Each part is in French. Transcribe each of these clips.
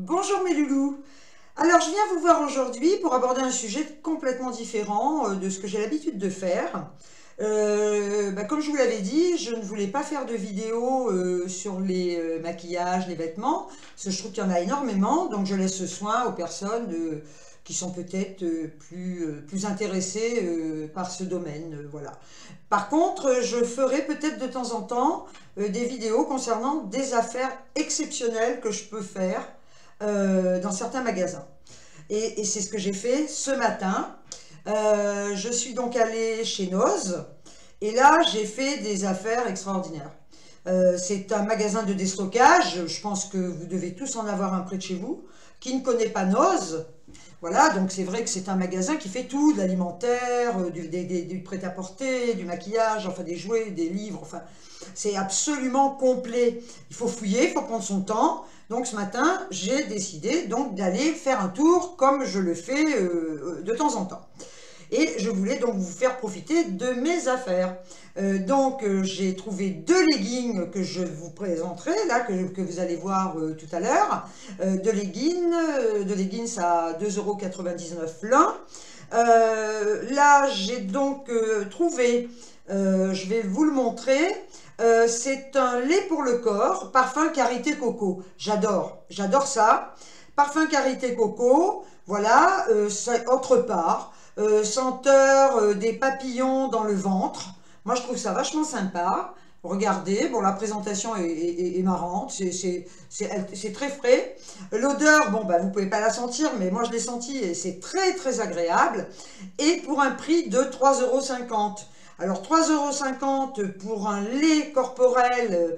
Bonjour mes loulous. Alors je viens vous voir aujourd'hui pour aborder un sujet complètement différent de ce que j'ai l'habitude de faire. Comme je vous l'avais dit, je ne voulais pas faire de vidéo sur les maquillages, les vêtements, parce que je trouve qu'il y en a énormément, donc je laisse ce soin aux personnes qui sont peut-être plus intéressées par ce domaine. Voilà. Par contre, je ferai peut-être de temps en temps des vidéos concernant des affaires exceptionnelles que je peux faire dans certains magasins. Et c'est ce que j'ai fait ce matin. Je suis donc allée chez Noz et là j'ai fait des affaires extraordinaires. C'est un magasin de déstockage, je pense que vous devez tous en avoir un près de chez vous. Qui ne connaît pas Noz, voilà, donc c'est vrai que c'est un magasin qui fait tout, de l'alimentaire, du prêt-à-porter, du maquillage, enfin des jouets, des livres, enfin c'est absolument complet. Il faut fouiller, il faut prendre son temps. Donc ce matin, j'ai décidé donc d'aller faire un tour comme je le fais de temps en temps. Et je voulais donc vous faire profiter de mes affaires. J'ai trouvé deux leggings que je vous présenterai, là, que vous allez voir tout à l'heure. Deux leggings à 2,99 € l'un. Là, j'ai donc trouvé, je vais vous le montrer, c'est un lait pour le corps, parfum Karité Coco. J'adore ça. Parfum Karité Coco, voilà, c'est autre part. Senteur des papillons dans le ventre. Moi, je trouve ça vachement sympa. Regardez, bon, la présentation est marrante, c'est très frais. L'odeur, bon, vous pouvez pas la sentir, mais moi, je l'ai senti et c'est très, très agréable. Et pour un prix de 3,50 €. Alors, 3,50 € pour un lait corporel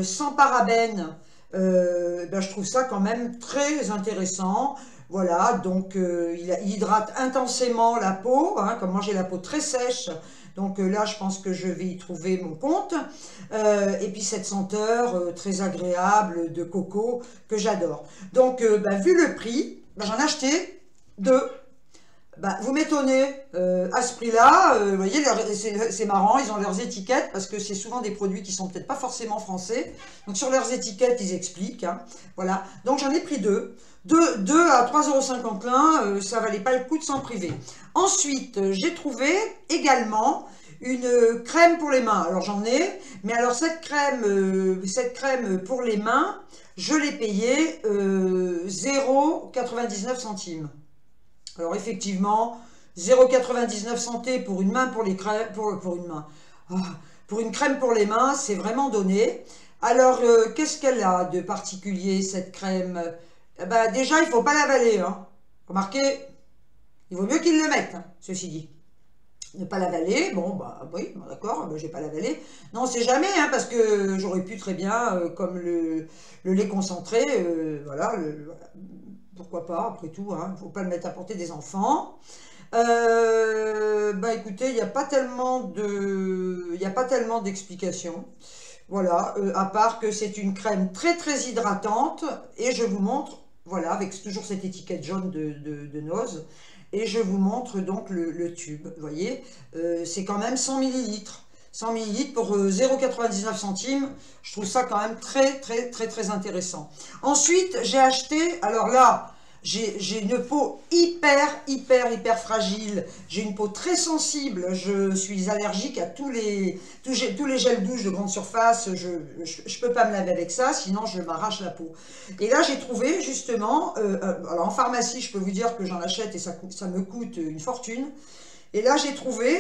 sans parabènes, je trouve ça quand même très intéressant. Voilà, donc il hydrate intensément la peau, hein, comme moi j'ai la peau très sèche, donc là je pense que je vais y trouver mon compte. Et puis cette senteur très agréable de coco que j'adore. Donc vu le prix, j'en ai acheté deux. Vous m'étonnez, à ce prix-là, vous voyez, c'est marrant, ils ont leurs étiquettes, parce que c'est souvent des produits qui sont peut-être pas forcément français. Donc sur leurs étiquettes, ils expliquent, hein, voilà. Donc j'en ai pris deux. Deux à 3,50 € l'un, ça valait pas le coup de s'en priver. Ensuite, j'ai trouvé également une crème pour les mains. Alors j'en ai, mais alors cette crème pour les mains, je l'ai payée 0,99 centimes. Alors effectivement, 0,99 centimes pour une main pour les crèmes, pour une crème pour les mains, c'est vraiment donné. Alors qu'est-ce qu'elle a de particulier cette crème? Déjà il ne faut pas l'avaler, hein. Remarquez, il vaut mieux qu'ils le mettent, hein, ceci dit. Ne pas l'avaler, bon oui, d'accord, je vais pas l'avaler. Non, c'est jamais, hein, parce que j'aurais pu très bien, comme le lait concentré, voilà, pourquoi pas, après tout, hein, il ne faut pas le mettre à portée des enfants. Écoutez, il n'y a pas tellement d'explications. Voilà, à part que c'est une crème très très hydratante, et je vous montre, voilà, avec toujours cette étiquette jaune de Noz, et je vous montre donc le tube, vous voyez, c'est quand même 100 ml. 100 ml pour 0,99 centimes, je trouve ça quand même très très très très intéressant. Ensuite, j'ai acheté, alors là, j'ai une peau hyper fragile, j'ai une peau très sensible, je suis allergique à tous les gels douche de grande surface, je peux pas me laver avec ça, sinon je m'arrache la peau. Et là j'ai trouvé justement, alors en pharmacie je peux vous dire que j'en achète et ça me coûte une fortune. Et là, j'ai trouvé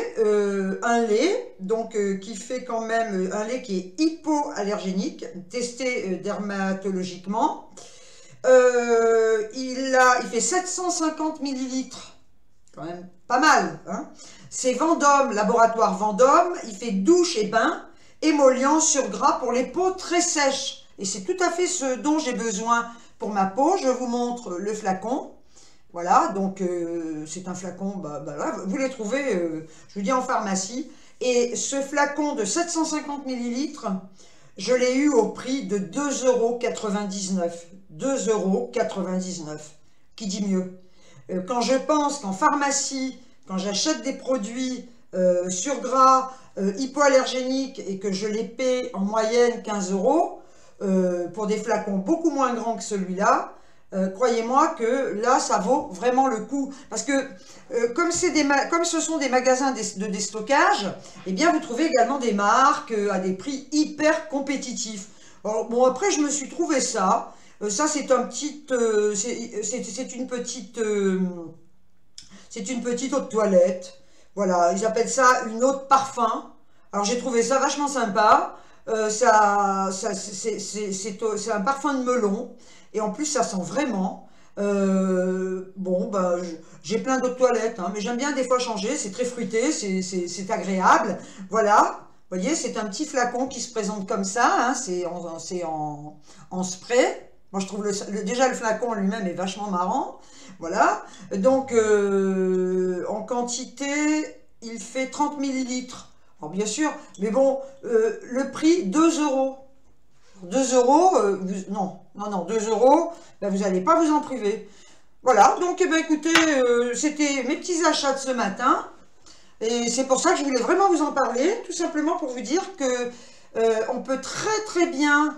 un lait, donc qui fait quand même un lait qui est hypoallergénique, testé dermatologiquement. Il fait 750 ml, quand même pas mal, hein. C'est Vendôme, laboratoire Vendôme, il fait douche et bain, émollient sur gras pour les peaux très sèches. Et c'est tout à fait ce dont j'ai besoin pour ma peau. Je vous montre le flacon. Voilà, donc c'est un flacon, là, vous les trouvez, je vous dis, en pharmacie. Et ce flacon de 750 ml, je l'ai eu au prix de 2,99 €. 2,99 €. Qui dit mieux? Quand je pense qu'en pharmacie, quand j'achète des produits sur gras, hypoallergéniques, et que je les paie en moyenne 15 € pour des flacons beaucoup moins grands que celui-là, croyez-moi que là, ça vaut vraiment le coup. Parce que comme ce sont des magasins de déstockage, eh bien, vous trouvez également des marques à des prix hyper compétitifs. Alors, bon, après, je me suis trouvé ça. Ça, c'est un petit, c'est une petite eau de toilette. Voilà, ils appellent ça une eau de parfum. Alors, j'ai trouvé ça vachement sympa. C'est un parfum de melon. Et en plus, ça sent vraiment. Bon, bah, j'ai plein d'autres toilettes, hein, mais j'aime bien des fois changer. C'est très fruité, c'est agréable. Voilà. Vous voyez, c'est un petit flacon qui se présente comme ça. Hein, en spray. Moi, je trouve déjà le flacon lui-même est vachement marrant. Voilà. Donc, en quantité, il fait 30 millilitres. Alors, bien sûr, mais bon, le prix, 2 euros. 2 euros, non, 2 euros, ben, vous n'allez pas vous en priver. Voilà, donc eh ben, écoutez, c'était mes petits achats de ce matin. Et c'est pour ça que je voulais vraiment vous en parler, tout simplement pour vous dire que on peut très très bien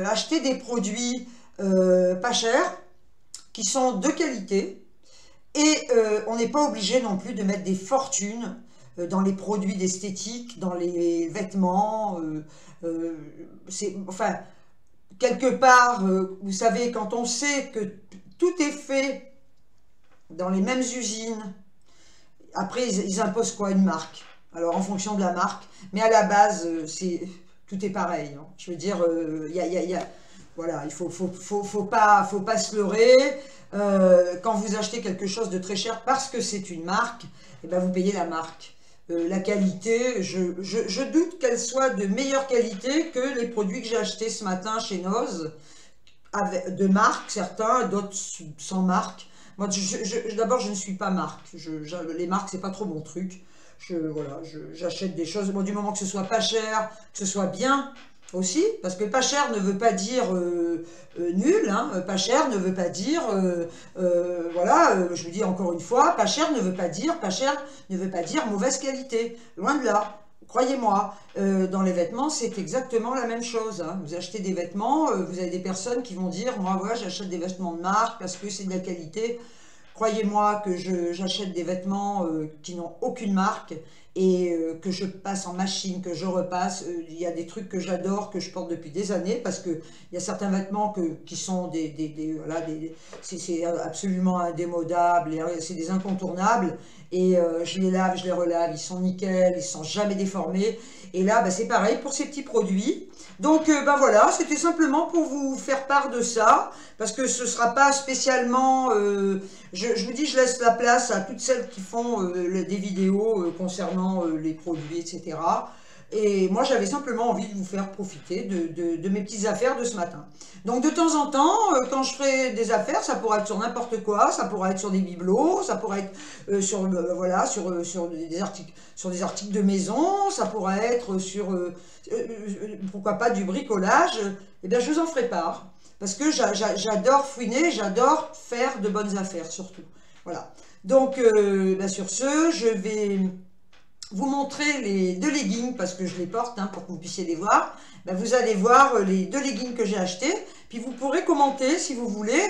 acheter des produits pas chers, qui sont de qualité, et on n'est pas obligé non plus de mettre des fortunes dans les produits d'esthétique, dans les vêtements. Enfin, quelque part, vous savez, quand on sait que tout est fait dans les mêmes usines, après, ils imposent quoi? Une marque. Alors, en fonction de la marque. Mais à la base, tout est pareil. Hein. Je veux dire, voilà, il faut pas se leurrer. Quand vous achetez quelque chose de très cher parce que c'est une marque, eh ben, vous payez la marque. La qualité, je doute qu'elle soit de meilleure qualité que les produits que j'ai achetés ce matin chez Noz, de marque, certains, d'autres sans marque. Moi, d'abord, je ne suis pas marque. Les marques, c'est pas trop mon truc. Voilà, j'achète des choses, bon, du moment que ce soit pas cher, que ce soit bien aussi, parce que pas cher ne veut pas dire nul, hein. Pas cher ne veut pas dire, voilà, je vous dis encore une fois, pas cher ne veut pas dire mauvaise qualité, loin de là. Croyez-moi, dans les vêtements, c'est exactement la même chose. Hein. Vous achetez des vêtements, vous avez des personnes qui vont dire, moi, voilà, j'achète des vêtements de marque parce que c'est de la qualité. Croyez-moi que j'achète des vêtements qui n'ont aucune marque et que je passe en machine, que je repasse. Il y a des trucs que j'adore, que je porte depuis des années, parce qu'il y a certains vêtements qui sont voilà, c'est absolument indémodable, c'est des incontournables. Et je les lave, je les relave, ils sont nickel, ils ne sont jamais déformés. Et là, bah, c'est pareil pour ces petits produits. Donc, ben voilà, c'était simplement pour vous faire part de ça, parce que ce ne sera pas spécialement... je vous dis, je laisse la place à toutes celles qui font des vidéos concernant les produits, etc. Et moi, j'avais simplement envie de vous faire profiter de mes petites affaires de ce matin. Donc, de temps en temps, quand je ferai des affaires, ça pourra être sur n'importe quoi, ça pourra être sur des bibelots, ça pourra être voilà, sur des articles de maison, ça pourra être sur, pourquoi pas, du bricolage. Eh bien, je vous en ferai part. Parce que j'adore fouiner, j'adore faire de bonnes affaires, surtout. Voilà. Donc, ben, sur ce, je vais vous montrer les 2 leggings, parce que je les porte, hein, pour que vous puissiez les voir. Ben, vous allez voir les 2 leggings que j'ai achetés, puis vous pourrez commenter si vous voulez.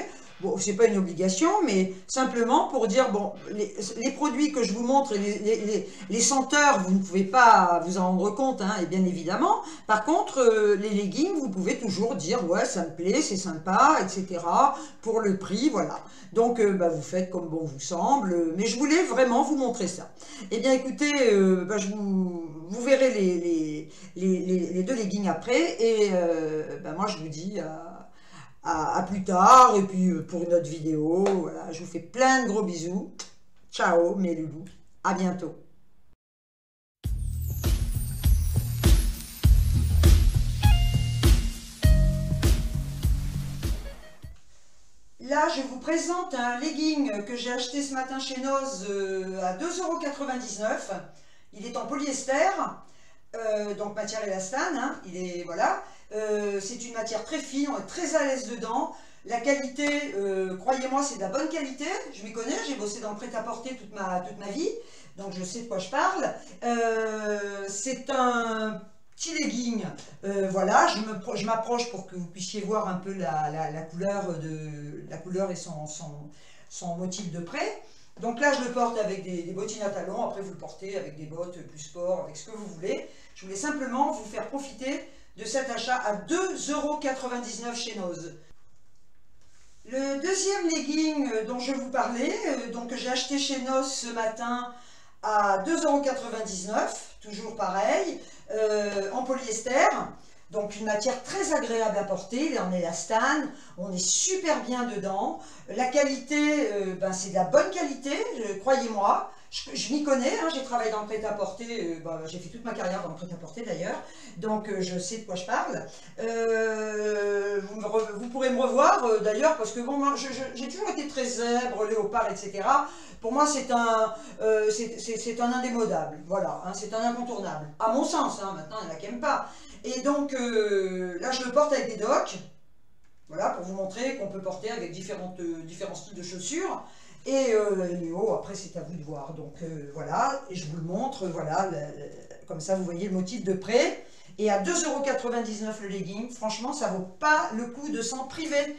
Bon, c'est pas une obligation, mais simplement pour dire, bon, les produits que je vous montre, les senteurs, vous ne pouvez pas vous en rendre compte, hein, et bien évidemment. Par contre, les leggings, vous pouvez toujours dire, ouais, ça me plaît, c'est sympa, etc. Pour le prix, voilà. Donc, bah, vous faites comme bon vous semble, mais je voulais vraiment vous montrer ça. Eh bien, écoutez, bah, vous verrez les 2 leggings après, et bah, moi, je vous dis... à plus tard, et puis pour une autre vidéo, voilà, je vous fais plein de gros bisous. Ciao mes loulous, à bientôt. Là, je vous présente un legging que j'ai acheté ce matin chez Noz à 2,99 €. Il est en polyester, donc matière élastane, hein, il est, voilà. C'est une matière très fine, on est très à l'aise dedans. La qualité, croyez-moi, c'est de la bonne qualité. Je m'y connais, j'ai bossé dans le prêt-à-porter toute ma vie, donc je sais de quoi je parle. C'est un Petit legging, voilà, je m'approche pour que vous puissiez voir un peu la couleur et son motif de près. Donc là, je le porte avec des bottines à talons. Après, vous le portez avec des bottes plus sport, avec ce que vous voulez. Je voulais simplement vous faire profiter de cet achat à 2,99 € chez Noz. Le deuxième legging dont je vous parlais, donc que j'ai acheté chez Noz ce matin à 2,99 €, toujours pareil, en polyester. Donc une matière très agréable à porter, il est en élastane, on est super bien dedans. La qualité, ben c'est de la bonne qualité, croyez-moi. Je m'y connais, hein, j'ai travaillé dans le prêt-à-porter, ben, j'ai fait toute ma carrière dans le prêt-à-porter d'ailleurs, donc je sais de quoi je parle. Vous pourrez me revoir d'ailleurs, parce que bon, j'ai toujours été très zèbre, léopard, etc. Pour moi, c'est un indémodable, voilà, hein, c'est un incontournable. À mon sens, hein, maintenant, il y en a qui n'aiment pas. Et donc, là, je le porte avec des docks, voilà, pour vous montrer qu'on peut porter avec différents styles de chaussures. Et les hauts, après, c'est à vous de voir. Donc, voilà, et je vous le montre, voilà, comme ça, vous voyez le motif de près. Et à 2,99 € le legging, franchement, ça vaut pas le coup de s'en priver.